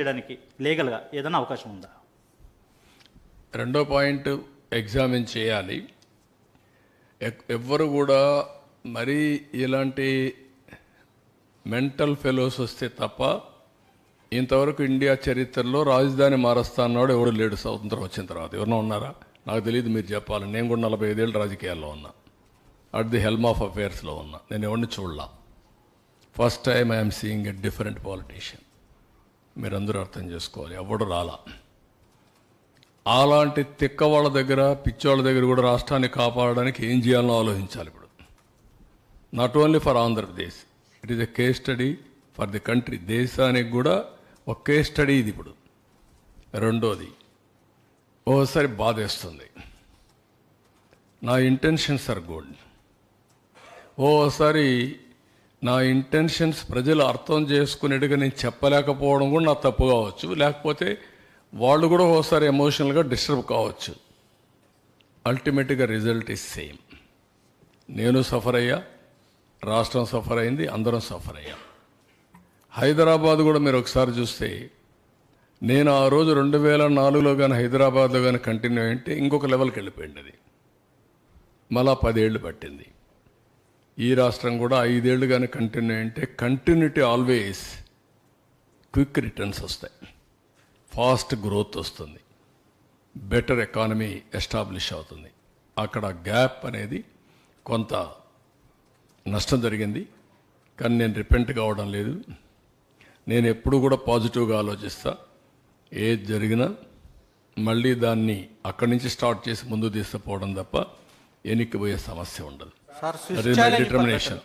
చేయడానికి లీగల్గా ఏదైనా అవకాశం ఉందా? రెండో పాయింట్ ఎగ్జామిన్ చేయాలి. ఎవ్వరు కూడా మరీ ఇలాంటి మెంటల్ ఫెలోస్ వస్తే తప్ప ఇంతవరకు ఇండియా చరిత్రలో రాజధాని మారుస్తా అన్నాడు ఎవడు లేడు. స్వతంత్రం వచ్చిన తర్వాత ఎవరైనా ఉన్నారా? నాకు తెలియదు, మీరు చెప్పాలి. నేను కూడా 45 ఏళ్ళు రాజకీయాల్లో ఉన్నా, అట్ ది హెల్మ్ ఆఫ్ అఫేర్స్లో ఉన్నా. నేను ఎవరిని చూడలా. First time I'm seeing a different politician. మీరందరూ అర్థం చేసుకోవాలి, ఎవడు రాలా. అలాంటి తిక్క వాళ్ళ దగ్గర, పిచ్చోళ్ళ దగ్గర కూడా రాష్ట్రాన్ని కాపాడడానికి ఏం చేయాలో ఆలోచించాలి ఇప్పుడు. Not only for Andhra Pradesh, it is a case study for the country. దేశానికి కూడా ఒక కేస్ స్టడీ ఇది ఇప్పుడు. రెండోది, ఓసారి బాధేస్తుంది. నా ఇంటెన్షన్స్ ఆర్ గుడ్. ఓసారి నా ఇంటెన్షన్స్ ప్రజలు అర్థం చేసుకునేట్టుగా నేను చెప్పలేకపోవడం కూడా నా తప్పు కావచ్చు. లేకపోతే వాళ్ళు కూడా ఓసారి ఎమోషనల్గా డిస్టర్బ్ కావచ్చు. అల్టిమేట్గా రిజల్ట్ ఈజ్ సేమ్. నేను సఫర్ అయ్యా, రాష్ట్రం సఫర్ అయింది, అందరం సఫర్ అయ్యాం. హైదరాబాద్ కూడా మీరు ఒకసారి చూస్తే, నేను ఆ రోజు 2004లో కానీ హైదరాబాద్లో కానీ కంటిన్యూ అయింటే ఇంకొక లెవెల్కి వెళ్ళిపోయింది. అది మళ్ళా 10 ఏళ్ళు పట్టింది. ఈ రాష్ట్రం కూడా 5 ఏళ్ళు కానీ కంటిన్యూ అయింటే, కంటిన్యూటీ ఆల్వేస్ క్విక్ రిటర్న్స్ వస్తాయి, ఫాస్ట్ గ్రోత్ వస్తుంది, బెటర్ ఎకానమీ ఎస్టాబ్లిష్ అవుతుంది. అక్కడ గ్యాప్ అనేది కొంత నష్టం జరిగింది, కానీ నేను రిపెంట్ కావడం లేదు. నేను ఎప్పుడు కూడా పాజిటివ్గా ఆలోచిస్తా. ఏది జరిగినా మళ్ళీ దాన్ని అక్కడి నుంచి స్టార్ట్ చేసి ముందు తీసుకుపోవడం తప్ప వెనక్కి పోయే సమస్య ఉండదు. Sir, determination.